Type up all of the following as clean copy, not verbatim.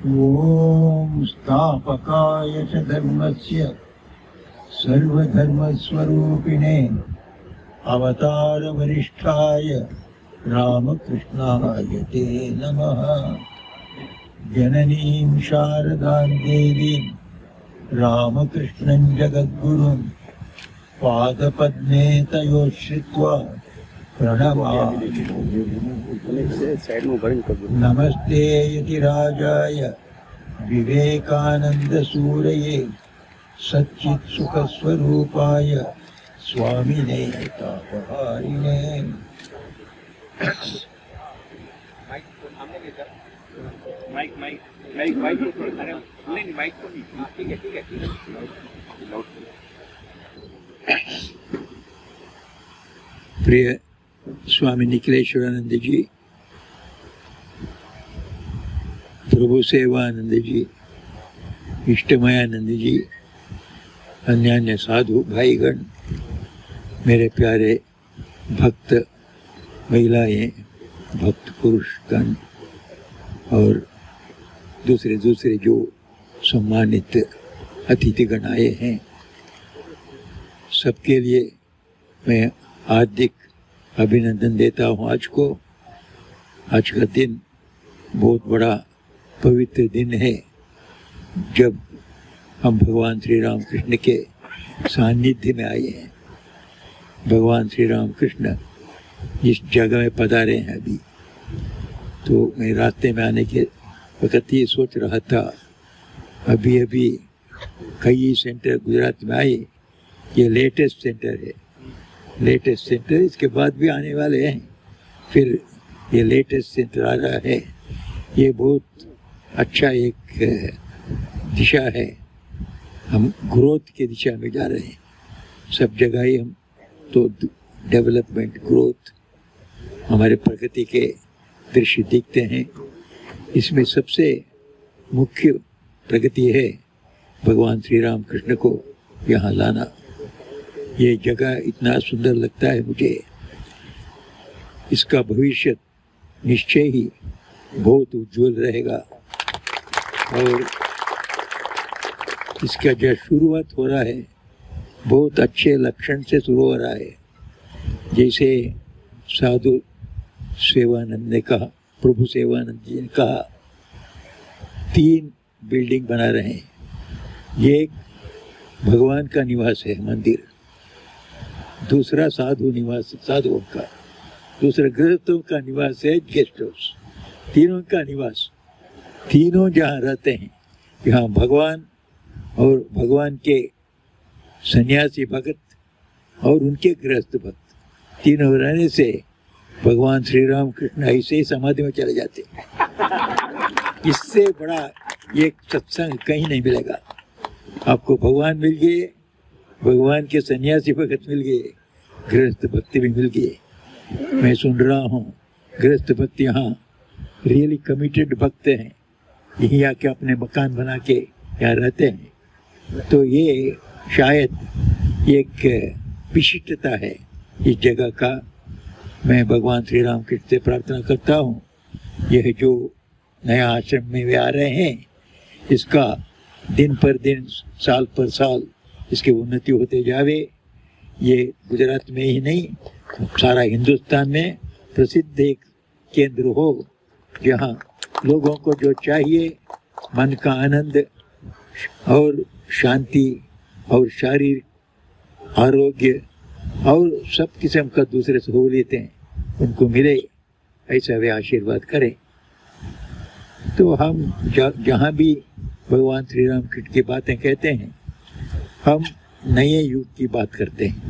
ओम स्थापकाय च धर्मस्य सर्वधर्मस्वरूपिणे अवतार वरिष्ठाय रामकृष्णाय ते नमः। जननीं शारदां देवीं रामकृष्णं जगद्गुरुं पादपद्मे तयोः श्रित्वा प्रणमामि। नमस्ते यतिराजाय विवेकानन्दसूरये सच्चित्सुखस्वरूपाय स्वामिने तापहारिणे। प्रिय स्वामी निखिलेश्वरानंद जी, प्रभु सेवानंद जी, इष्टमयानंद जी, अन्य साधु भाईगण, मेरे प्यारे भक्त महिलाएं, भक्त पुरुषगण और दूसरे जो सम्मानित अतिथिगण आए हैं, सबके लिए मैं हार्दिक अभिनंदन देता हूँ। आज का दिन बहुत बड़ा पवित्र दिन है, जब हम भगवान श्री राम कृष्ण के सानिध्य में आए हैं। भगवान श्री राम कृष्ण जिस जगह में पधारे हैं अभी, तो मैं रास्ते में आने के वक्त ये सोच रहा था, अभी कई सेंटर गुजरात में आए, ये लेटेस्ट सेंटर है, लेटेस्ट सेंटर, इसके बाद भी आने वाले हैं, फिर ये लेटेस्ट सेंटर आ रहा है। ये बहुत अच्छा एक दिशा है, हम ग्रोथ की दिशा में जा रहे हैं। सब जगह ही हम तो डेवलपमेंट, ग्रोथ, हमारे प्रगति के दृश्य दिखते हैं। इसमें सबसे मुख्य प्रगति है भगवान श्री राम कृष्ण को यहाँ लाना। ये जगह इतना सुंदर लगता है मुझे, इसका भविष्य निश्चय ही बहुत उज्जवल रहेगा। और इसका जो शुरुआत हो रहा है, बहुत अच्छे लक्षण से शुरू हो रहा है। जैसे साधु सेवानंद ने कहा, प्रभु सेवानंद जी ने कहा, 3 बिल्डिंग बना रहे हैं। ये एक भगवान का निवास है, मंदिर, दूसरा साधु निवास, साधुओं का, दूसरा गृहस्थों का निवास है, गेस्ट हाउस। तीनों का निवास, तीनों जहाँ रहते हैं, यहाँ भगवान और भगवान के सन्यासी भक्त और उनके गृहस्थ भक्त, तीनों रहने से भगवान श्री राम कृष्ण ऐसे ही समाधि में चले जाते। इससे बड़ा ये सत्संग कहीं नहीं मिलेगा। आपको भगवान मिल गए, भगवान के सन्यासी भक्त मिल गए, गृहस्थ भक्ति भी मिल गए। मैं सुन रहा हूँ गृहस्थ भक्त यहाँ रियली कमिटेड भक्त हैं, यहीं आके अपने मकान बना के यहाँ रहते हैं। तो ये शायद एक विशिष्टता है इस जगह का। मैं भगवान श्री राम कृष्ण से प्रार्थना करता हूँ, यह जो नया आश्रम में वे आ रहे हैं, इसका दिन पर दिन, साल पर साल इसकी उन्नति होते जावे। ये गुजरात में ही नहीं, सारा हिंदुस्तान में प्रसिद्ध एक केंद्र हो, जहाँ लोगों को जो चाहिए, मन का आनंद और शांति और शारीरिक आरोग्य और सब किस्म का दूसरे सहूलियतें उनको मिले, ऐसा वे आशीर्वाद करें। तो हम जहाँ भी भगवान श्री राम कृष्ण की बातें कहते हैं, हम नए युग की बात करते हैं।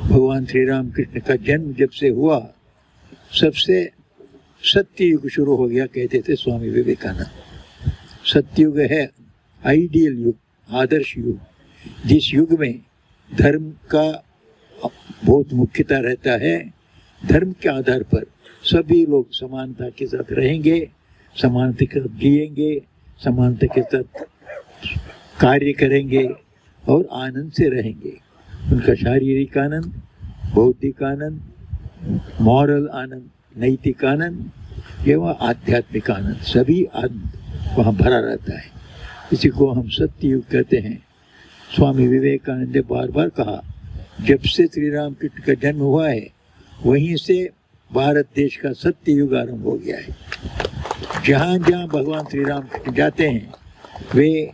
भगवान श्री राम कृष्ण का जन्म जब से हुआ, सबसे सत्य युग शुरू हो गया, कहते थे स्वामी विवेकानंद। सत्युग है आइडियल युग, आदर्श युग, जिस युग में धर्म का बहुत मुख्यता रहता है। धर्म के आधार पर सभी लोग समानता के साथ रहेंगे, समानता के साथ जिएंगे, समानता के साथ कार्य करेंगे और आनंद से रहेंगे। उनका शारीरिक आनंद, बौद्धिक आनंद, मॉरल आनंद, नैतिक आनंद एवं आध्यात्मिक आनंद, सभी आनंद वहाँ भरा रहता है। इसी को हम सत्य युग कहते हैं। स्वामी विवेकानंद ने बार बार कहा, जब से श्री राम कृष्ण का जन्म हुआ है वहीं से भारत देश का सत्य युग आरंभ हो गया है। जहाँ जहाँ भगवान श्री राम कृष्ण जाते हैं वे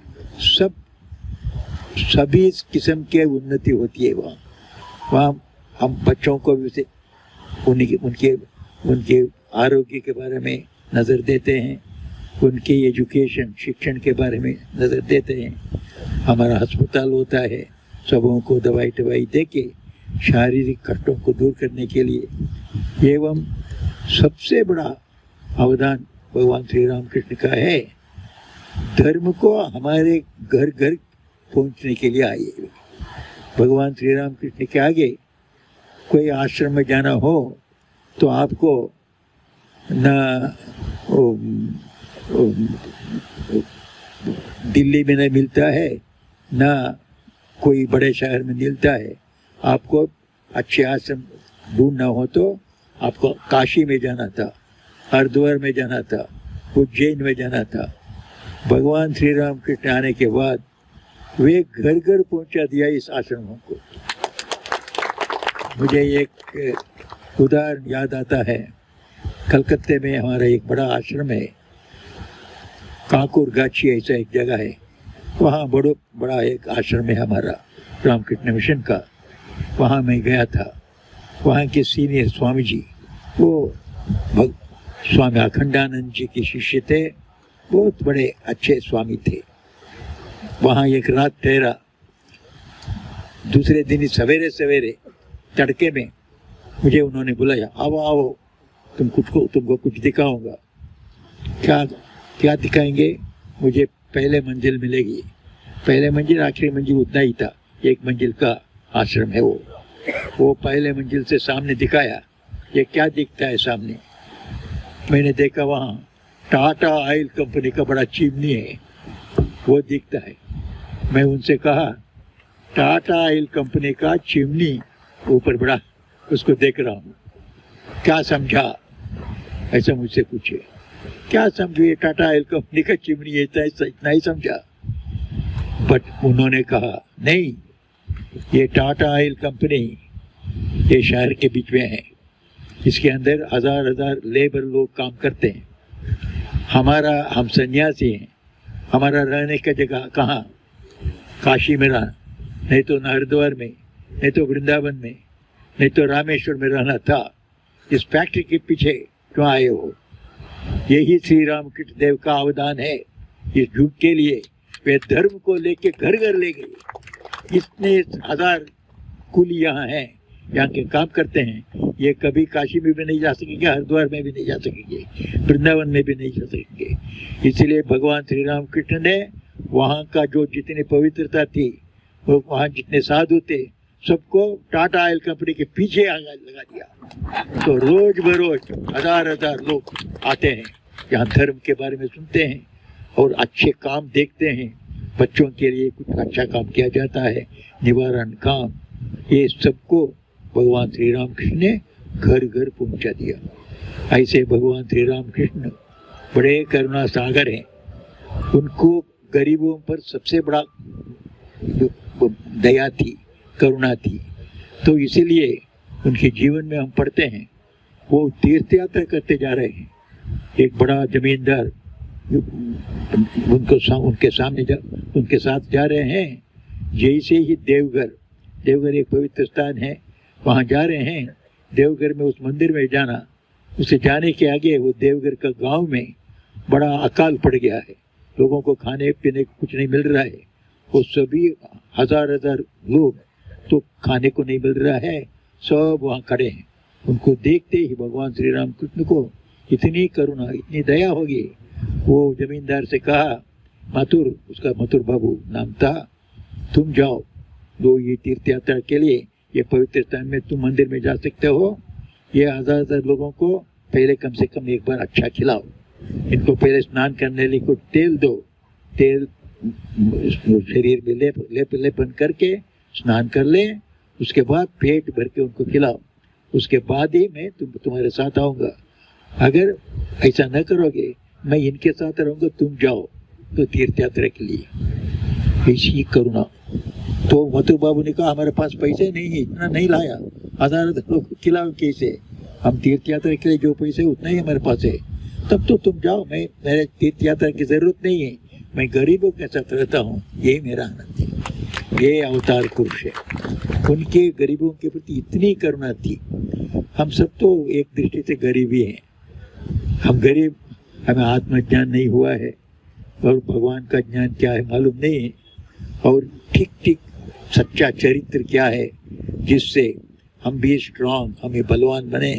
सभी किस्म के उन्नति होती है। वहाँ हम बच्चों को भी उनके आरोग्य के बारे में नज़र देते हैं, उनके एजुकेशन शिक्षण के बारे में नज़र देते हैं। हमारा अस्पताल होता है सबों को दवाई दे के शारीरिक कष्टों को दूर करने के लिए। एवं सबसे बड़ा अवदान भगवान श्री राम कृष्ण का है, धर्म को हमारे घर घर पहुंचने के लिए आए। भगवान श्री राम कृष्ण के आगे कोई आश्रम में जाना हो तो आपको न दिल्ली में नहीं मिलता है, ना कोई बड़े शहर में मिलता है। आपको अच्छे आश्रम ढूंढना हो तो आपको काशी में जाना था, हरिद्वार में जाना था, उज्जैन में जाना था। भगवान श्री राम कृष्ण आने के बाद वे घर घर पहुंचा दिया इस आश्रमों को। मुझे एक उदाहरण याद आता है। कलकत्ते में हमारा एक बड़ा आश्रम है, काकुर गाछी ऐसा एक जगह है। वहाँ बड़ा एक आश्रम है हमारा रामकृष्ण मिशन का। वहाँ मैं गया था। वहाँ के सीनियर स्वामी जी वो स्वामी अखंडानंद जी के शिष्य थे, बहुत बड़े अच्छे स्वामी थे। वहाँ एक रात ठहरा। दूसरे दिन सवेरे सवेरे तड़के में मुझे उन्होंने बुलाया, आओ आओ तुमको कुछ दिखाऊंगा। क्या दिखाएंगे? मुझे पहले मंजिल मिलेगी। पहले मंजिल आखिरी मंजिल उतना ही था, एक मंजिल का आश्रम है वो पहले मंजिल से सामने दिखाया। ये क्या दिखता है सामने? मैंने देखा वहाँ टाटा ऑयल कंपनी का बड़ा चिमनी है, वो दिखता है। मैं उनसे कहा, टाटा ऑयल कंपनी का चिमनी ऊपर बड़ा, उसको देख रहा हूँ, क्या समझा? ऐसा मुझसे पूछे, क्या समझे? टाटा ऑयल कंपनी का चिमनी इतना ही समझा। बट उन्होंने कहा नहीं, ये टाटा ऑयल कंपनी ये शहर के बीच में है, इसके अंदर हजार लेबर लोग काम करते हैं। हम सन्यासी हैं, हमारा रहने का जगह कहाँ? काशी में रहना, नहीं तो हरिद्वार में, नहीं तो वृंदावन में, नहीं तो रामेश्वर में रहना था। इस फैक्ट्री के पीछे क्यों आए हो? यही श्री राम कृष्ण देव का अवदान है। इस युग के लिए वे धर्म को लेके घर घर ले गए। इतने हजार कुली यहाँ हैं, यहाँ के काम करते हैं। ये कभी काशी में भी नहीं जा सकेंगे, हरिद्वार में भी नहीं जा सकेंगे, वृंदावन में भी नहीं जा सकेंगे। इसलिए भगवान श्री राम कृष्ण ने वहाँ का जो जितनी पवित्रता थी, वो वहाँ जितने साधु थे, सबको टाटा ऑयल कंपनी के पीछे लगा दिया। तो रोज बरोज हजार लोग आते हैं, यहाँ धर्म के बारे में सुनते हैं और अच्छे काम देखते हैं। बच्चों के लिए कुछ अच्छा काम किया जाता है, निवारण काम, ये सबको भगवान श्री राम कृष्ण ने घर घर पहुंचा दिया। ऐसे भगवान श्री राम कृष्ण बड़े करुणा सागर हैं। उनको गरीबों पर सबसे बड़ा दया थी, करुणा थी। तो इसीलिए उनके जीवन में हम पढ़ते हैं, वो तीर्थ यात्रा करते जा रहे हैं। एक बड़ा जमींदार उनके साथ जा रहे हैं। जैसे ही देवघर एक पवित्र स्थान है, वहाँ जा रहे हैं। देवघर में उस मंदिर में जाना, उसे जाने के आगे वो देवघर का गांव में बड़ा अकाल पड़ गया है। लोगों को खाने पीने को कुछ नहीं मिल रहा है। वो सभी हजार लोग तो खाने को नहीं मिल रहा है, सब वहाँ खड़े हैं। उनको देखते ही भगवान श्री राम कृष्ण को इतनी करुणा, इतनी दया होगी। वो जमींदार से कहा, मथुर, उसका मथुर बाबू नाम था, तुम जाओ दो ये तीर्थ यात्रा के लिए, ये पवित्र स्थान में तुम मंदिर में जा सकते हो। ये हजार लोगों को पहले कम से कम एक बार अच्छा खिलाओ। इनको पहले स्नान करने के लिए कुछ तेल दो, तेल शरीर में लेपन करके स्नान कर ले। उसके बाद पेट भर के उनको खिलाओ। उसके बाद ही मैं तुम्हारे साथ आऊँगा। अगर ऐसा न करोगे मैं इनके साथ रहूंगा, तुम जाओ तो तीर्थ यात्रा के लिए, ऐसी करुणा। तो मथुर बाबू ने कहा हमारे पास पैसे नहीं है, इतना नहीं लाया, हजार लोग खिलाओ कैसे, हम तीर्थ यात्रा के लिए जो पैसे उतना ही हमारे पास है। तब तो तुम जाओ, मैं मेरे तीर्थ यात्रा की जरूरत नहीं है, मैं गरीबों के साथ रहता हूँ, यही मेरा आनंद है। ये अवतार पुरुष है, उनके गरीबों के प्रति इतनी करुणा थी। हम सब तो एक दृष्टि से गरीब ही हैं, हम गरीब, हमें आत्मज्ञान नहीं हुआ है और भगवान का ज्ञान क्या है मालूम नहीं है, और ठीक ठीक सच्चा चरित्र क्या है जिससे हम भी स्ट्रांग, हमें बलवान बने,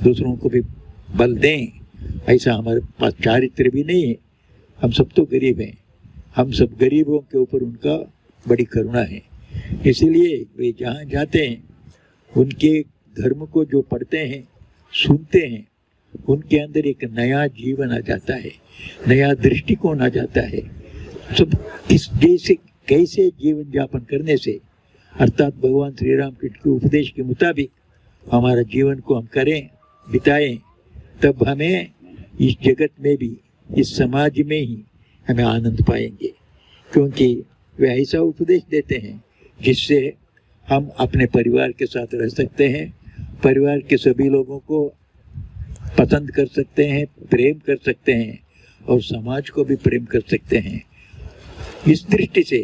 दूसरों को भी बल दें, ऐसा हमारे पास चारित्र भी नहीं है। हम सब तो गरीब हैं, हम सब गरीबों के ऊपर उनका बड़ी करुणा है। इसीलिए वे जहाँ जाते हैं उनके धर्म को जो पढ़ते हैं, सुनते हैं, उनके अंदर एक नया जीवन आ जाता है, नया दृष्टिकोण आ जाता है। सब इस जैसे कैसे जीवन यापन करने से, अर्थात भगवान श्री राम कृष्ण के उपदेश के मुताबिक हमारा जीवन को हम करें, बिताएं, तब हमें इस जगत में भी, इस समाज में ही हमें आनंद पाएंगे। क्योंकि वे ऐसा उपदेश देते हैं जिससे हम अपने परिवार के साथ रह सकते हैं, परिवार के सभी लोगों को पसंद कर सकते हैं, प्रेम कर सकते हैं, और समाज को भी प्रेम कर सकते हैं। इस दृष्टि से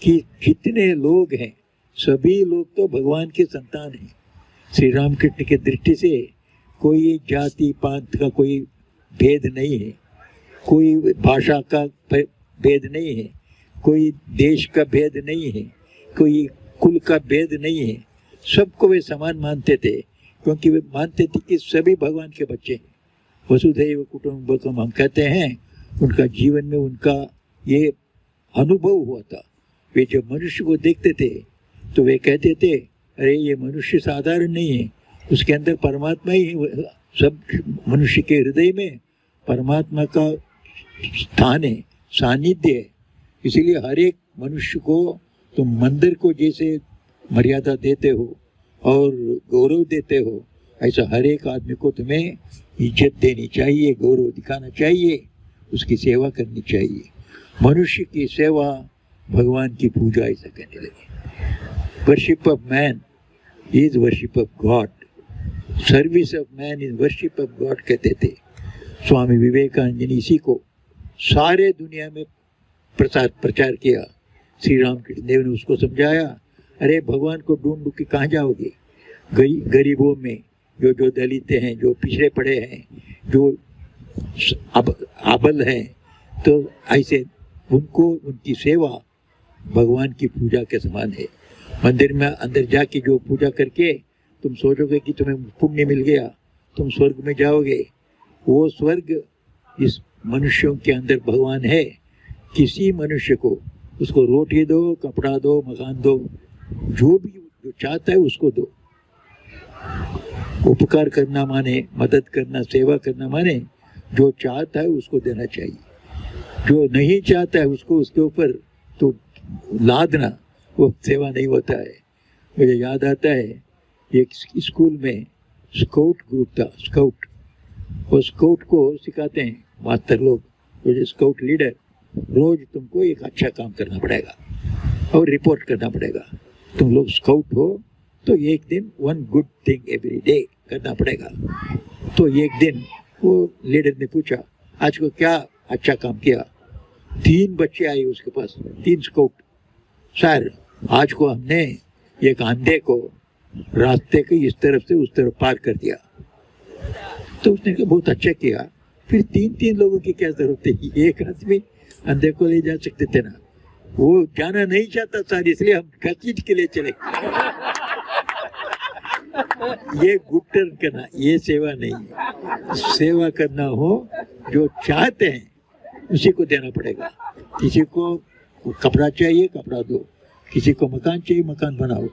कि जितने लोग हैं सभी लोग तो भगवान के संतान हैं। श्री राम कृष्ण की दृष्टि से कोई जाति पात का कोई भेद नहीं है, कोई भाषा का भेद नहीं है, कोई देश का भेद नहीं है, कोई कुल का भेद नहीं है। सबको वे समान मानते थे, क्योंकि वे मानते थे कि सभी भगवान के बच्चे हैं। वसुधैव कुटुंबकम हम कहते हैं, उनका जीवन में उनका ये अनुभव हुआ था। वे जब मनुष्य को देखते थे तो वे कहते थे, अरे ये मनुष्य साधारण नहीं है, उसके अंदर परमात्मा ही है। सब मनुष्य के हृदय में परमात्मा का स्थान है, सानिध्य है। इसीलिए हर एक मनुष्य को तुम मंदिर को जैसे मर्यादा देते हो और गौरव देते हो, ऐसा हर एक आदमी को तुम्हें इज्जत देनी चाहिए, गौरव दिखाना चाहिए, उसकी सेवा करनी चाहिए। मनुष्य की सेवा भगवान की पूजा ऐसा कहने लगे। Worship of man is worship of God, service of man is worship of God कहते थे स्वामी विवेकानंद जी ने। इसी को सारे दुनिया में प्रचार किया। श्री राम कृष्ण देव ने उसको समझाया, अरे भगवान को ढूंढ के कहाँ जाओगे, गरीबों में, जो दलित हैं, जो पिछड़े पड़े हैं, जो अबल हैं, तो ऐसे उनको, उनकी सेवा भगवान की पूजा के समान है। मंदिर में अंदर जाके जो पूजा करके तुम सोचोगे कि तुम्हें पुण्य मिल गया, तुम स्वर्ग में जाओगे, वो स्वर्ग इस मनुष्यों के अंदर भगवान है। किसी मनुष्य को उसको रोटी दो, कपड़ा दो, मकान दो, जो भी जो चाहता है उसको दो। उपकार करना माने मदद करना, सेवा करना माने जो चाहता है उसको देना चाहिए, जो नहीं चाहता है उसको उसके ऊपर तो लादना, वो सेवा नहीं होता है। मुझे याद आता है एक स्कूल में स्काउट ग्रुप था, स्काउट, वो स्काउट को सिखाते हैं मास्टर लोग, तो स्काउट लीडर, रोज तुमको एक अच्छा काम करना पड़ेगा और रिपोर्ट करना पड़ेगा। तुम लोग स्काउट हो तो एक दिन one good thing every day करना पड़ेगा। तो एक दिन वो लीडर ने पूछा, आज को क्या अच्छा काम किया? 3 बच्चे आए उसके पास, 3 स्काउट। सर, आज को हमने एक अंधे को रास्ते के इस तरफ से उस तरफ पार कर दिया। तो उसने कहा बहुत अच्छा किया, फिर 3-3 लोगों की क्या जरूरत है, एक आदमी अंधे को ले जा सकते थे ना। वो जाना नहीं चाहता सर, इसलिए हम घसीट के लिए चले। ये गुड टर्न करना, ये सेवा नहीं है। सेवा करना हो जो चाहते हैं उसी को देना पड़ेगा। किसी को कपड़ा चाहिए, कपड़ा दो, किसी को मकान चाहिए, मकान बनाओ,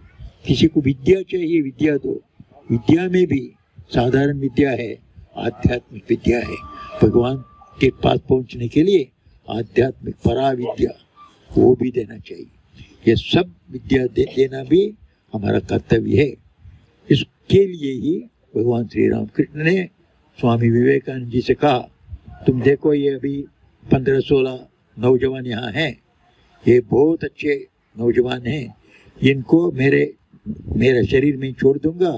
किसी को विद्या चाहिए, विद्या दो। विद्या में भी साधारण विद्या है, आध्यात्मिक विद्या है। भगवान के पास पहुंचने के लिए आध्यात्मिक परा विद्या, वो भी देना चाहिए। ये सब विद्या देना भी हमारा कर्तव्य है। इसके लिए ही भगवान श्री राम कृष्ण ने स्वामी विवेकानंद जी से कहा, तुम देखो ये अभी 15-16 नौजवान यहाँ हैं, ये बहुत अच्छे नौजवान हैं। इनको मेरे शरीर में छोड़ दूंगा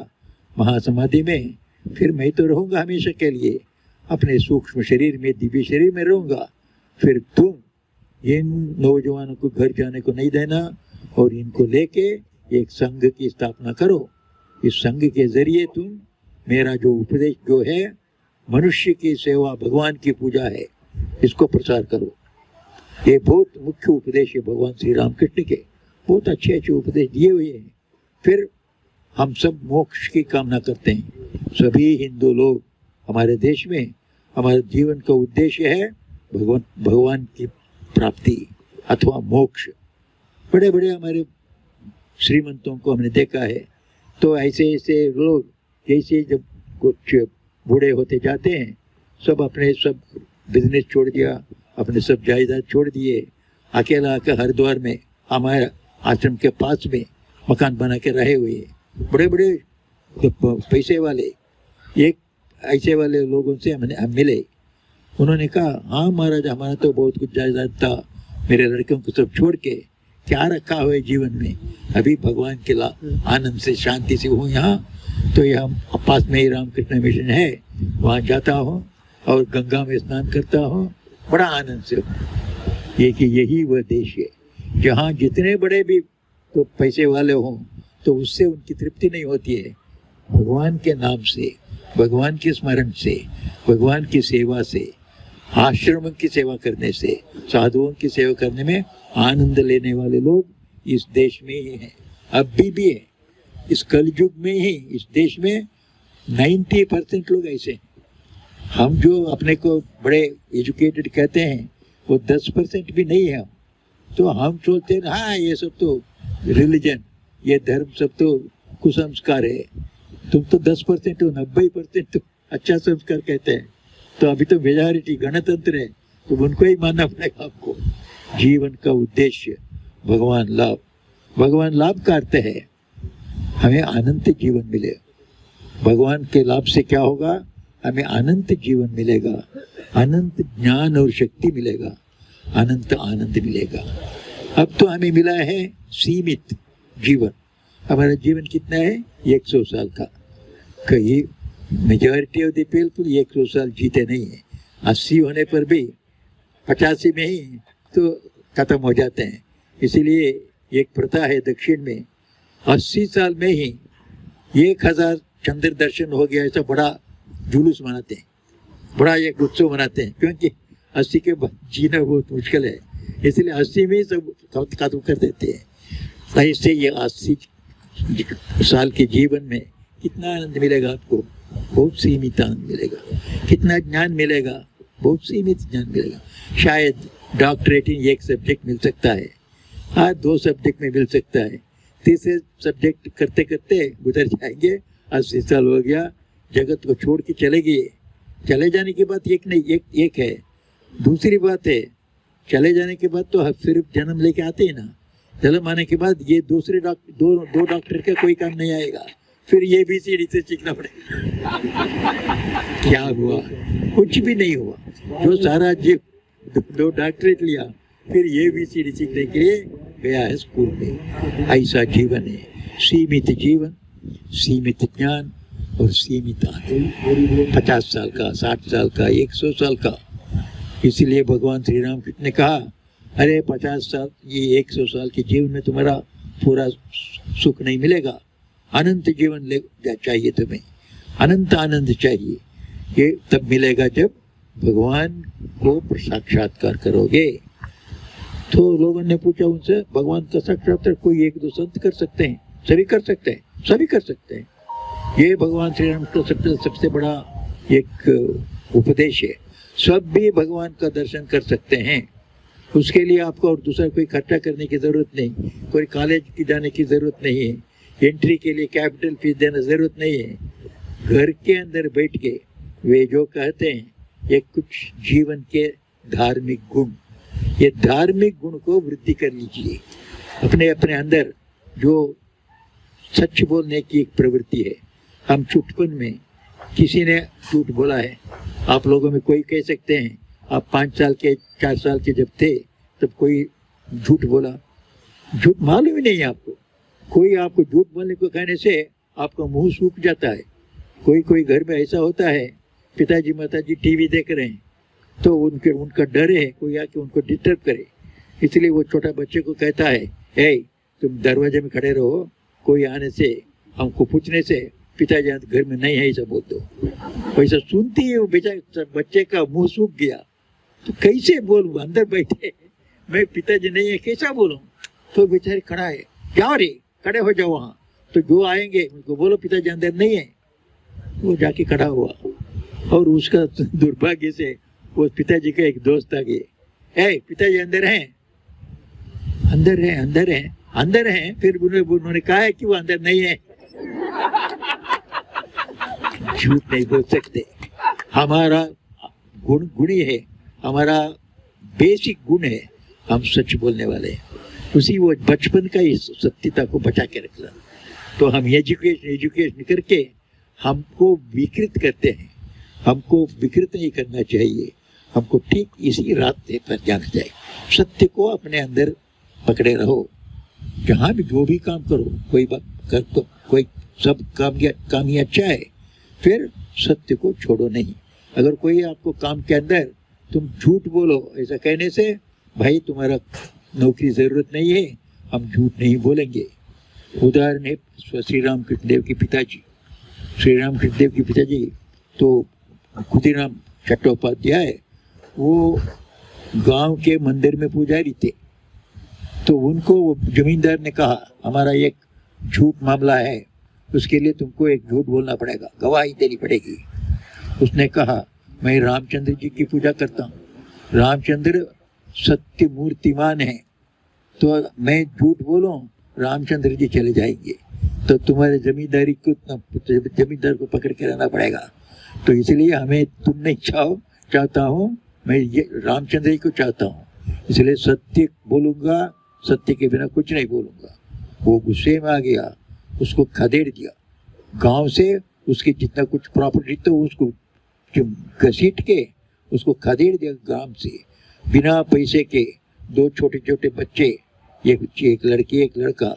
महासमाधि में, फिर मैं तो रहूंगा हमेशा के लिए अपने सूक्ष्म शरीर में, दिव्य शरीर में रहूंगा। फिर तुम इन नौजवानों को घर जाने को नहीं देना और इनको लेके एक संघ की स्थापना करो। इस संघ के जरिए तुम मेरा जो उपदेश जो है मनुष्य की सेवा भगवान की पूजा है, इसको प्रसार करो। ये बहुत मुख्य उपदेश है भगवान श्री रामकृष्ण के, बहुत अच्छे अच्छे उपदेश दिए हुए हैं। फिर हम सब मोक्ष की कामना करते हैं, सभी हिंदू लोग हमारे देश में। हमारे जीवन का उद्देश्य है भगवान की प्राप्ति अथवा मोक्ष। बड़े बड़े हमारे श्रीमंतों को हमने देखा है, तो ऐसे ऐसे लोग जैसे जब कुछ बूढ़े होते जाते हैं, सब अपने सब बिजनेस छोड़ दिया, अपने सब जायदाद छोड़ दिए, अकेला आकर हरिद्वार में हमारे आश्रम के पास में मकान बना के रहे हुए बड़े बड़े पैसे वाले। एक ऐसे वाले लोगों से हम मिले, उन्होंने कहा हाँ महाराज, हमारा तो बहुत कुछ जायदाद था, मेरे लड़कों को सब छोड़ के क्या रखा हुआ है जीवन में, अभी भगवान के आनंद से शांति से हूँ यहाँ। तो यहाँ पास में ही रामकृष्ण मिशन है, वहाँ जाता हूँ और गंगा में स्नान करता हूँ, बड़ा आनंद से। ये कि यही वह देश है जहाँ जितने बड़े भी तो पैसे वाले हों तो उससे उनकी तृप्ति नहीं होती है। भगवान के नाम से, भगवान के स्मरण से, भगवान की सेवा से, आश्रम की सेवा करने से, साधुओं की सेवा करने में आनंद लेने वाले लोग इस देश में ही हैं, अब भी है। इस कलयुग में ही इस देश में 90% लोग ऐसे हैं। हम जो अपने को बड़े एजुकेटेड कहते हैं वो 10% भी नहीं है। तो हम सोचते हैं हाँ ये सब तो रिलीजन, ये धर्म सब तो कुसंस्कार है। तुम तो 10% हो, 90% तो अच्छा संस्कार कहते हैं। तो अभी तो मेजॉरिटी गणतंत्र है, तो उनको ही मानना पड़ेगा आपको। जीवन का उद्देश्य भगवान लाभ, भगवान लाभ का अर्थ है हमें अनंत जीवन मिले। भगवान के लाभ से क्या होगा, हमें अनंत जीवन मिलेगा, अनंत ज्ञान और शक्ति मिलेगा, अनंत आनंद मिलेगा। अब तो हमें मिला है सीमित जीवन। हमारा जीवन कितना है, 100 साल का। कहीं मेजॉरिटी ऑफ द पीपल 100 साल जीते नहीं है, 80 होने पर भी 85 में ही तो खत्म हो जाते हैं। इसीलिए एक प्रथा है दक्षिण में, 80 साल में ही 1000 चंद्र दर्शन हो गया, ऐसा बड़ा जुलूस मनाते हैं, बड़ा एक उत्सव मनाते हैं, क्योंकि 80 के बाद जीना बहुत मुश्किल है, इसलिए 80 में ही सब खत्म कर देते हैं। ऐसे ये 80 साल के जीवन में कितना आनंद मिलेगा आपको, बहुत सीमित आनंद मिलेगा। कितना ज्ञान मिलेगा, बहुत सीमित ज्ञान मिलेगा। शायद डॉक्टरेट इन एक सब्जेक्ट मिल सकता है, हाँ 2 सब्जेक्ट में मिल सकता है, तीसरे सब्जेक्ट करते करते गुजर जाएंगे। 80 साल हो गया, जगत को छोड़ के चले गए। चले जाने के बाद एक है। दूसरी बात है, चले जाने के बाद तो सिर्फ जन्म लेके आते हैं ना, जन्म आने के बाद ये दूसरे दो डॉक्टर का कोई काम नहीं आएगा, फिर ये भी सीढ़ी से सीखना पड़ेगा। क्या हुआ, कुछ भी नहीं हुआ। जो सारा जीव 2 डॉक्टरेट लिया, फिर ये भी सीढ़ी सीखने के लिए गया है स्कूल में। ऐसा जीवन है, सीमित जीवन, सीमित ज्ञान और सीमित आनंद। 50 साल का, 60 साल का, 100 साल का। इसीलिए भगवान श्री राम ने कहा, अरे 50 साल, ये 100 साल के जीवन में तुम्हारा पूरा सुख नहीं मिलेगा, अनंत जीवन चाहिए तुम्हें, अनंत आनंद चाहिए। ये तब मिलेगा जब भगवान को साक्षात्कार करोगे। तो लोगों ने पूछा उनसे, भगवान का साक्षात्कार कोई 1-2 संत कर सकते हैं? सभी कर सकते हैं, सभी कर सकते हैं। ये भगवान श्री राम का सबसे बड़ा एक उपदेश है। सब भी भगवान का दर्शन कर सकते हैं। उसके लिए आपको और दूसरा कोई खर्चा करने की जरूरत नहीं, कोई कॉलेज की जाने की जरूरत नहीं है, एंट्री के लिए कैपिटल फीस देना जरूरत नहीं है। घर के अंदर बैठ के वे जो कहते हैं, ये कुछ जीवन के धार्मिक गुण, ये धार्मिक गुण को वृद्धि कर लीजिए अपने अपने अंदर। जो सच बोलने की एक प्रवृत्ति है, हम चुटपन में किसी ने झूठ बोला है, आप लोगों में कोई कह सकते हैं आप 5 साल के 4 साल के जब थे तब कोई झूठ बोला, झूठ मालूम ही नहीं आपको। कोई आपको झूठ बोलने को कहने से आपका मुंह सूख जाता है। कोई कोई घर में ऐसा होता है, पिताजी माताजी टीवी देख रहे हैं तो उनका डर है कोई आके उनको डिस्टर्ब करे, इसलिए वो छोटा बच्चे को कहता है ए तुम दरवाजे में खड़े रहो, कोई आने से हमको पूछने से पिताजी घर में नहीं है ऐसा बोल दो। वैसा सुनती है वो बेचारा बच्चे का मुंह सूख गया, तो कैसे बोलूं, अंदर बैठे मैं पिताजी नहीं है कैसा बोलूं। तो बेचारे खड़ा है, जाओ रे खड़े हो जाओ वहाँ, तो जो आएंगे उनको बोलो पिताजी अंदर नहीं है। वो जाके खड़ा हुआ और उसका दुर्भाग्य से वो पिताजी का एक दोस्त आ गए, ए पिताजी अंदर हैं, अंदर है अंदर है अंदर है। फिर उन्होंने कहा है कि वो अंदर नहीं है। झूठ नहीं बोल सकते, हमारा गुणी है, हमारा बेसिक गुण है, हम सच बोलने वाले हैं। उसी वो बचपन का इस सत्यता को बचा के रखना। तो हम एजुकेशन करके हमको विकृत करते हैं, हमको विकृत नहीं करना चाहिए, हमको ठीक इसी रास्ते पर जाना चाहिए। सत्य को अपने अंदर पकड़े रहो, जहाँ भी जो भी काम करो, कोई बात कर तो कोई सब काम ही अच्छा है, फिर सत्य को छोड़ो नहीं। अगर कोई आपको काम के अंदर तुम झूठ बोलो, ऐसा कहने से भाई तुम्हारा नौकरी जरूरत नहीं है, हम झूठ नहीं बोलेंगे। उदाहरण है श्री राम कृष्ण देव के पिताजी, श्री राम कृष्ण देव के पिताजी तो खुदीराम चट्टोपाध्याय, वो गांव के मंदिर में पुजारी थे। तो उनको वो जमींदार ने कहा हमारा एक झूठ मामला है, उसके लिए तुमको एक झूठ बोलना पड़ेगा, गवाही देनी पड़ेगी। उसने कहा मैं रामचंद्र जी की पूजा करता हूँ, रामचंद्र सत्य मूर्तिमान है, तो मैं झूठ बोलूं रामचंद्र जी चले जाएंगे, तो तुम्हारे जमींदारी को जमींदार को पकड़ के रहना पड़ेगा। तो इसलिए हमें तुम नहीं चाहता हूँ, मैं ये रामचंद्र जी को चाहता हूँ, इसलिए सत्य बोलूँगा, सत्य के बिना कुछ नहीं बोलूँगा। वो गुस्से में आ गया, उसको खदेड़ दिया गांव से, उसके जितना कुछ प्रॉपर्टी तो उसको घसीट के उसको खदेड़ दिया गांव से, बिना पैसे के। 2 छोटे छोटे बच्चे, एक लड़की एक लड़का,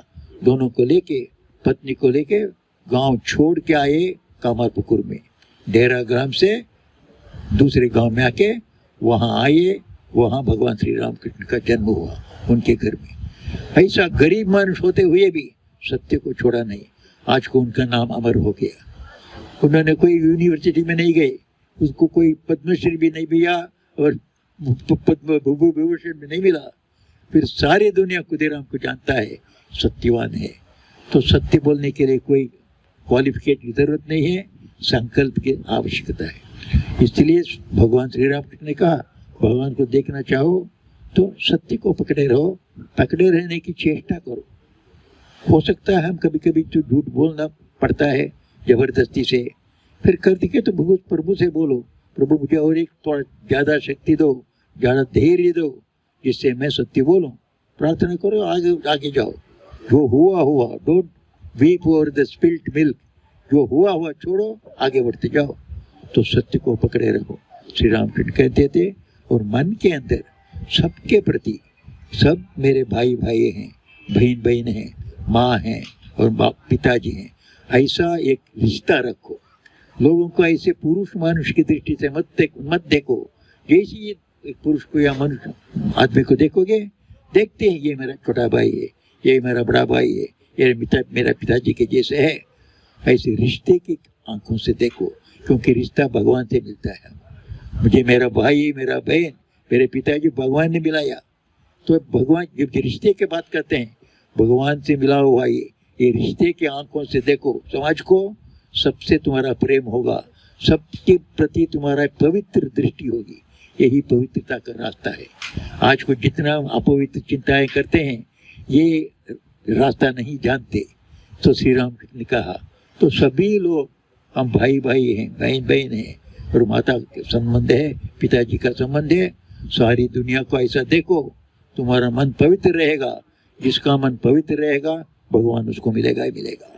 दोनों को लेके, पत्नी को लेके गांव छोड़ के आए कामारपुकुर में। डेरा ग्राम से दूसरे गांव में आके वहां आए, वहां भगवान श्री राम कृष्ण का जन्म हुआ उनके घर में। ऐसा गरीब मानुष होते हुए भी सत्य को छोड़ा नहीं, आज को उनका नाम अमर हो गया। उन्होंने कोई यूनिवर्सिटी में नहीं गए, उसको कोई पद्मश्री भी नहीं मिला और पद्म विभूषण भी नहीं मिला, फिर सारी दुनिया खुदीराम को जानता है, सत्यवान है। तो सत्य बोलने के लिए कोई क्वालिफिकेशन की जरूरत नहीं है, संकल्प की आवश्यकता है। इसलिए भगवान श्री राम कृष्ण ने कहा भगवान को देखना चाहो तो सत्य को पकड़े रहो, पकड़े रहने की चेष्टा करो। हो सकता है हम कभी कभी तो झूठ बोलना पड़ता है जबरदस्ती से, फिर कर दिखे तो प्रभु से बोलो, प्रभु मुझे और एक थोड़ा ज्यादा शक्ति दो, ज्यादा धैर्य दो, जिससे मैं सत्य बोलूं। प्रार्थना करो, आगे जाओ। जो हुआ हुआ, don't weep over the spilled milk, जो हुआ हुआ छोड़ो, आगे बढ़ते जाओ। तो सत्य को पकड़े रहो, श्री राम कृष्ण कहते थे। और मन के अंदर सबके प्रति, सब मेरे भाई भाई हैं, बहन बहन हैं, माँ हैं और बाप पिताजी हैं, ऐसा एक रिश्ता रखो। लोगों को ऐसे पुरुष मानुष की दृष्टि से मत देखो। जैसे एक पुरुष को या मनुष्य आदमी को देखोगे, देखते हैं ये मेरा छोटा भाई है, ये मेरा बड़ा भाई है, ये मेरा पिताजी के जैसे है, ऐसे रिश्ते की आंखों से देखो, क्योंकि रिश्ता भगवान से मिलता है। मुझे मेरा भाई, मेरा बहन, मेरे पिताजी भगवान ने मिलाया। तो भगवान जब रिश्ते की बात करते हैं, भगवान से मिला हुआ ये रिश्ते की आंखों से देखो। समाज को सबसे तुम्हारा प्रेम होगा, सबके प्रति तुम्हारा पवित्र दृष्टि होगी, यही पवित्रता का रास्ता है। आज को जितना अपवित्र चिंताएं करते हैं, ये रास्ता नहीं जानते। तो श्री राम कृष्ण ने कहा तो सभी लोग हम भाई भाई हैं, बहन बहन हैं, और माता के संबंध है, पिताजी का संबंध है। सारी दुनिया को ऐसा देखो, तुम्हारा मन पवित्र रहेगा। जिसका मन पवित्र रहेगा, भगवान उसको मिलेगा ही मिलेगा।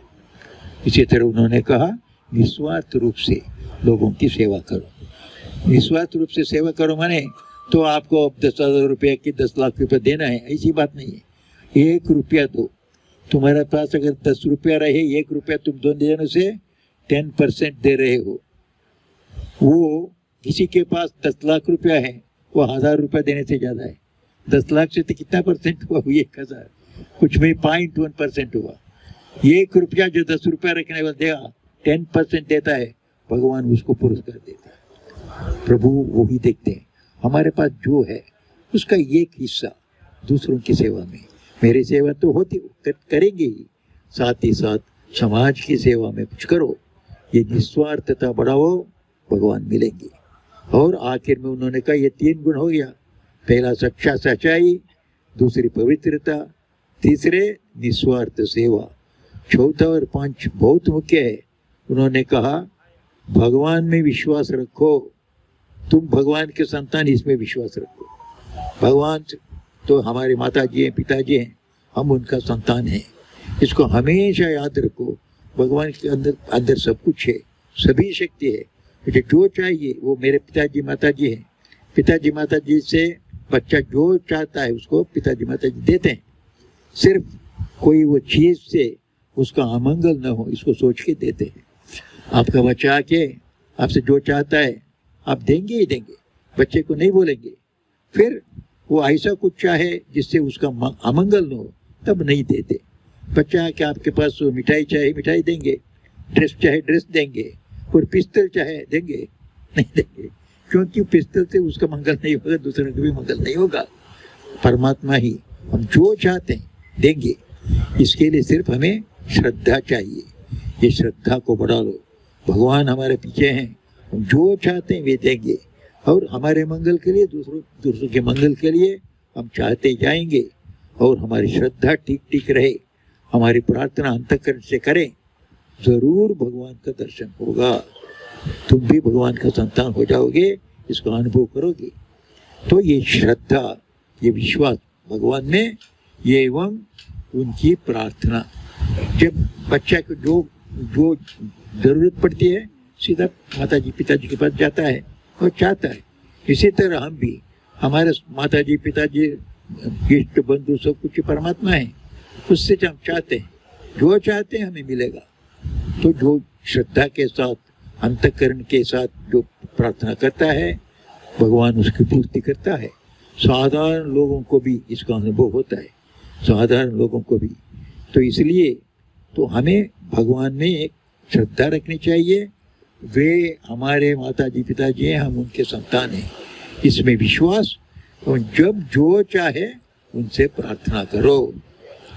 इसी तरह उन्होंने कहा निस्वार्थ रूप से लोगों की सेवा करो। निस्वार्थ रूप से सेवा करो माने तो आपको अब 10,000 रुपया की 10 लाख रुपया देना है, ऐसी बात नहीं है। 1 रुपया दो, तुम्हारे पास अगर 10 रुपया रहे, 1 रुपया तुम दोनों जनों से 10% दे रहे हो। वो किसी के पास 10 लाख रुपया है, वो 1,000 रुपया देने से ज्यादा है। 10 लाख से तो कितना परसेंट हुआ? 1,000, कुछ में 0.1% हुआ। 1 रुपया जो 10 रुपया रखने वाला देगा 10% देता है, भगवान उसको पुरस्कार देता है। प्रभु वो ही देखते हैं हमारे पास जो है उसका एक हिस्सा दूसरों की सेवा में, मेरी सेवा तो होती करेंगे ही, साथ ही साथ समाज की सेवा में कुछ करो। ये निस्वार्थता बढ़ाओ, भगवान मिलेंगे। और आखिर में उन्होंने कहा ये 3 गुण हो गया। पहला सच्चा सच्चाई, दूसरी पवित्रता, तीसरे निस्वार्थ सेवा, चौथा और 5 बहुत मुख्य है। उन्होंने कहा भगवान में विश्वास रखो, तुम भगवान के संतान, इसमें विश्वास रखो। भगवान तो हमारे माता जी हैं, पिताजी हैं, हम उनका संतान हैं, इसको हमेशा याद रखो। भगवान के अंदर सब कुछ है, सभी शक्ति है, मुझे जो चाहिए वो मेरे पिताजी माताजी हैं। पिताजी माताजी से बच्चा जो चाहता है उसको पिताजी माताजी देते हैं। सिर्फ कोई वो चीज से उसका अमंगल न हो इसको सोच के देते हैं। आपका बच्चा आके आपसे जो चाहता है आप देंगे ही देंगे, बच्चे को नहीं बोलेंगे। फिर वो ऐसा कुछ चाहे जिससे उसका अमंगल न हो तब नहीं देते। बच्चा आके आपके पास मिठाई चाहे मिठाई देंगे, ड्रेस चाहे ड्रेस देंगे, और पिस्तल चाहे देंगे, नहीं देंगे, क्योंकि पिस्तल से उसका मंगल नहीं होगा, दूसरे का भी मंगल नहीं होगा। परमात्मा ही हम जो चाहते हैं देंगे। इसके लिए सिर्फ हमें श्रद्धा चाहिए। ये श्रद्धा को बढ़ा लो, भगवान हमारे पीछे हैं, हम जो चाहते हैं वे देंगे। और हमारे मंगल के लिए, दूसरों के मंगल के लिए हम चाहते जाएंगे। और हमारी श्रद्धा ठीक ठीक रहे, हमारी प्रार्थना अंतःकरण से करें, जरूर भगवान का दर्शन होगा। तुम भी भगवान का संतान हो जाओगे, इसका अनुभव करोगे। तो ये श्रद्धा, ये विश्वास भगवान में, ये एवं उनकी प्रार्थना। जब बच्चा को जो जरूरत पड़ती है सीधा माताजी पिताजी के पास जाता है और चाहता है। इसी तरह हम भी, हमारे माताजी पिताजी इष्ट बंधु सब कुछ परमात्मा है, उससे हम चाहते हैं, जो चाहते हैं हमें मिलेगा। तो जो श्रद्धा के साथ अंतःकरण के साथ जो प्रार्थना करता है भगवान उसकी पूर्ति करता है। साधारण लोगों को भी इसका अनुभव होता है, साधारण लोगों को भी। तो इसलिए तो हमें भगवान में एक श्रद्धा रखनी चाहिए। वे हमारे माताजी पिताजी हैं, हम उनके संतान हैं, इसमें विश्वास। और जब जो चाहे उनसे प्रार्थना करो।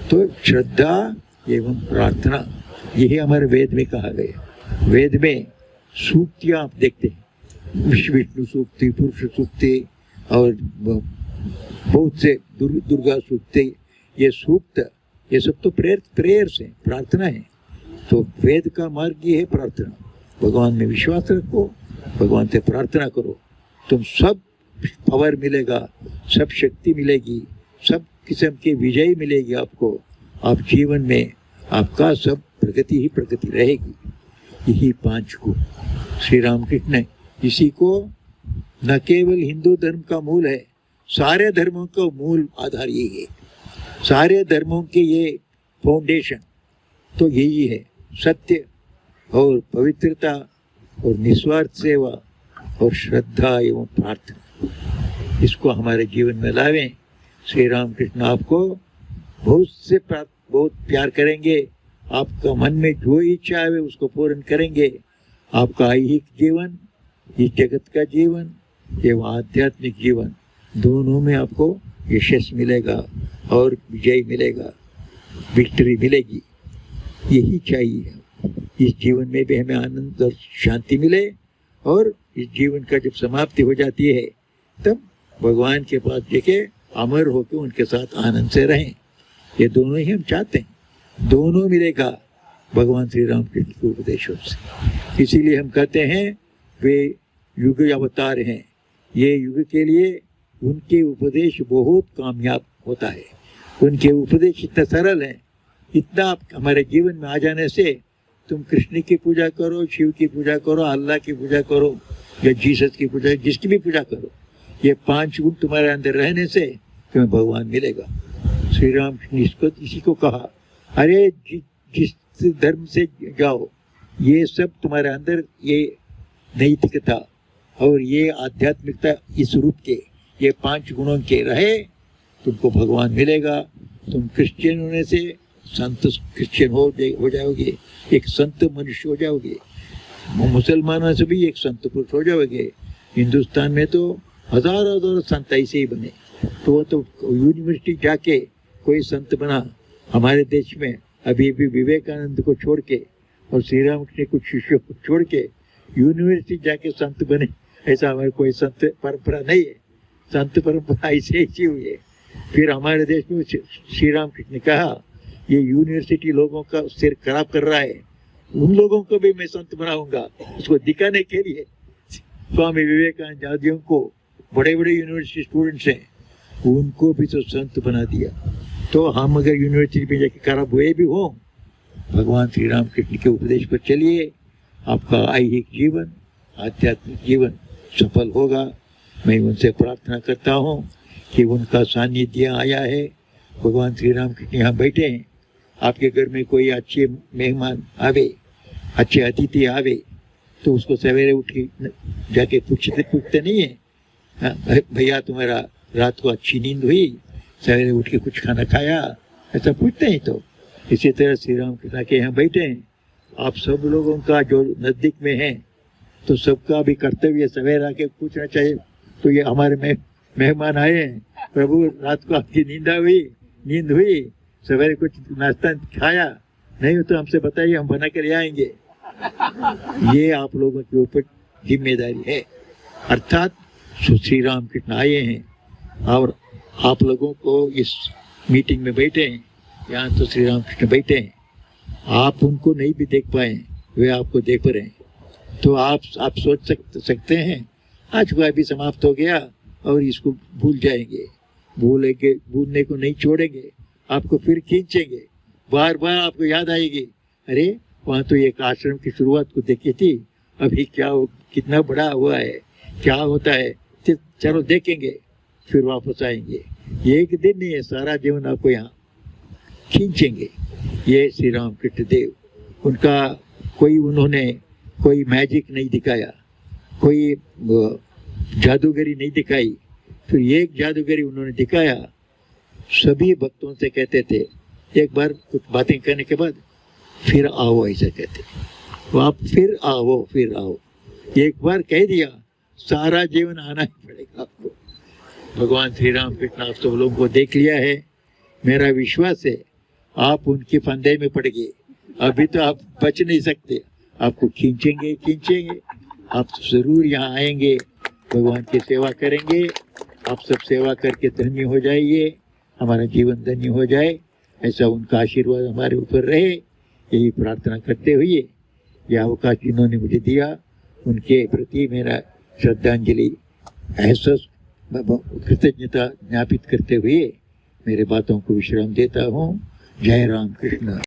तो श्रद्धा एवं प्रार्थना, यही हमारे वेद में कहा गया। वेद में सूक्तियाँ आप देखते हैं, विष्णु सूक्ति, पुरुष सूक्ति और बहुत से दुर्गा सूक्ति, ये सूक्त, ये सब तो प्रेयर से प्रार्थना है। तो वेद का मार्ग ये है प्रार्थना। भगवान में विश्वास रखो, भगवान से प्रार्थना करो, तुम सब पावर मिलेगा, सब शक्ति मिलेगी, सब किस्म की विजय मिलेगी आपको। आप जीवन में आपका सब प्रगति ही प्रगति रहेगी। यही 5 को श्री रामकृष्ण, इसी को न केवल हिंदू धर्म का मूल है, सारे धर्मों का मूल आधार यही है। सारे धर्मों के ये फाउंडेशन तो यही है, सत्य और पवित्रता और निस्वार्थ सेवा और श्रद्धा एवं प्रार्थना। इसको हमारे जीवन में लावें। श्री रामकृष्ण आपको बहुत प्यार करेंगे। आपका मन में जो इच्छा है उसको पूर्ण करेंगे। आपका ऐहिक जीवन, इस जगत का जीवन एवं आध्यात्मिक जीवन, दोनों में आपको यशस मिलेगा और विजय मिलेगा, विक्ट्री मिलेगी। यही चाहिए। इस जीवन में भी हमें आनंद और शांति मिले, और इस जीवन का जब समाप्ति हो जाती है तब भगवान के पास जाके अमर होकर उनके साथ आनंद से रहें। ये दोनों ही हम चाहते हैं, दोनों मिलेगा भगवान श्री राम के उपदेशों से। इसीलिए हम कहते हैं वे युग अवतार हैं। ये युग के लिए उनके उपदेश बहुत कामयाब होता है। उनके उपदेश इतना सरल है, इतना हमारे जीवन में आ जाने से तुम कृष्ण की पूजा करो, शिव की पूजा करो, अल्लाह की पूजा करो या जीसस की पूजा, जिसकी भी पूजा करो, ये 5 गुण तुम्हारे अंदर रहने से तुम्हें भगवान मिलेगा। श्री राम इसको इसी को कहा, अरे जिस धर्म से जाओ, ये सब तुम्हारे अंदर ये नैतिकता और ये आध्यात्मिकता इस रूप के ये 5 गुणों के रहे, तुमको भगवान मिलेगा। तुम क्रिश्चियन होने से संत क्रिश्चियन हो जाओगे, एक संत मनुष्य हो जाओगे। मुसलमानों से भी एक संत पुरुष हो जाओगे। हिंदुस्तान में तो हजारों संत ऐसे ही बने। तो वो तो यूनिवर्सिटी जाके कोई संत बना। हमारे देश में अभी भी विवेकानंद को छोड़ के और श्री राम के कुछ शिष्यों को छोड़ के यूनिवर्सिटी जाके संत बने, ऐसा हमारे कोई संत परंपरा नहीं है। संत परंपरा ऐसे ही हुई है। फिर हमारे देश में श्री राम कृष्ण ने कहा, ये यूनिवर्सिटी लोगों का सिर खराब कर रहा है, उन लोगों को भी मैं संत बनाऊंगा। उसको दिखाने के लिए स्वामी विवेकानंद आदियों को, बड़े बड़े यूनिवर्सिटी स्टूडेंट्स हैं, उनको भी तो संत बना दिया। तो हम अगर यूनिवर्सिटी में जाके खराब हुए भी हो, भगवान श्री राम कृष्ण के उपदेश पर चलिए, आपका ऐहिक जीवन, आध्यात्मिक जीवन सफल होगा। मैं उनसे प्रार्थना करता हूँ कि उनका सानिध्य आया है। भगवान श्री राम कृष्ण यहाँ बैठे हैं। आपके घर में कोई अच्छे मेहमान आवे, अच्छे अतिथि आवे, तो उसको सवेरे उठ के जाके पूछते नहीं है, भैया तुम्हारा रात को अच्छी नींद हुई, सवेरे उठ के कुछ खाना खाया, ऐसा पूछते हैं। तो इसी तरह श्री राम कृष्ण के यहाँ बैठे हैं। आप सब लोगों का जो नजदीक में है, तो सबका भी कर्तव्य सवेरे आके पूछना चाहिए। तो ये हमारे मेहमान आए हैं, प्रभु रात को आपकी नींद हुई, सवेरे कुछ नाश्ता खाया नहीं हो तो हमसे बताइए, हम बना कर ले आएंगे। ये आप लोगों के ऊपर जिम्मेदारी है। अर्थात श्री राम कृष्ण आए हैं और आप लोगों को इस मीटिंग में बैठे हैं, यहाँ तो श्री राम कृष्ण बैठे हैं। आप उनको नहीं भी देख पाए, वे आपको देख रहे हैं। तो आप सोच सकते हैं आज को अभी समाप्त हो गया और इसको भूल जाएंगे, भूलने को नहीं छोड़ेंगे, आपको फिर खींचेंगे, बार बार आपको याद आएगी, अरे वहाँ तो एक आश्रम की शुरुआत को देखी थी, अभी कितना बड़ा हुआ है, क्या होता है, चलो देखेंगे, फिर वापस आएंगे। एक दिन नहीं है, सारा जीवन आपको यहाँ खींचेंगे। ये श्री राम कृष्ण देव, उन्होंने कोई मैजिक नहीं दिखाया, कोई जादूगरी नहीं दिखाई। फिर एक जादूगरी उन्होंने दिखाया। सभी भक्तों से कहते थे, एक बार कुछ बातें करने के बाद फिर आओ, ऐसा कहते, तो आप फिर आओ। एक बार कह दिया, सारा जीवन आना ही पड़ेगा आपको। भगवान श्री राम कृष्ण आप सब लोगों को देख लिया है। मेरा विश्वास है आप उनके फंदे में पड़ गए, अभी तो आप बच नहीं सकते, आपको खींचेंगे। आप जरूर यहाँ आएंगे, भगवान की सेवा करेंगे। आप सब सेवा करके धन्य हो जाइए, हमारा जीवन धन्य हो जाए, ऐसा उनका आशीर्वाद हमारे ऊपर रहे, यही प्रार्थना करते हुए यह अवकाश जिन्होंने मुझे दिया, उनके प्रति मेरा श्रद्धांजलि एहसास कृतज्ञता ज्ञापित करते हुए मेरे बातों को विश्राम देता हूँ। जय राम कृष्ण।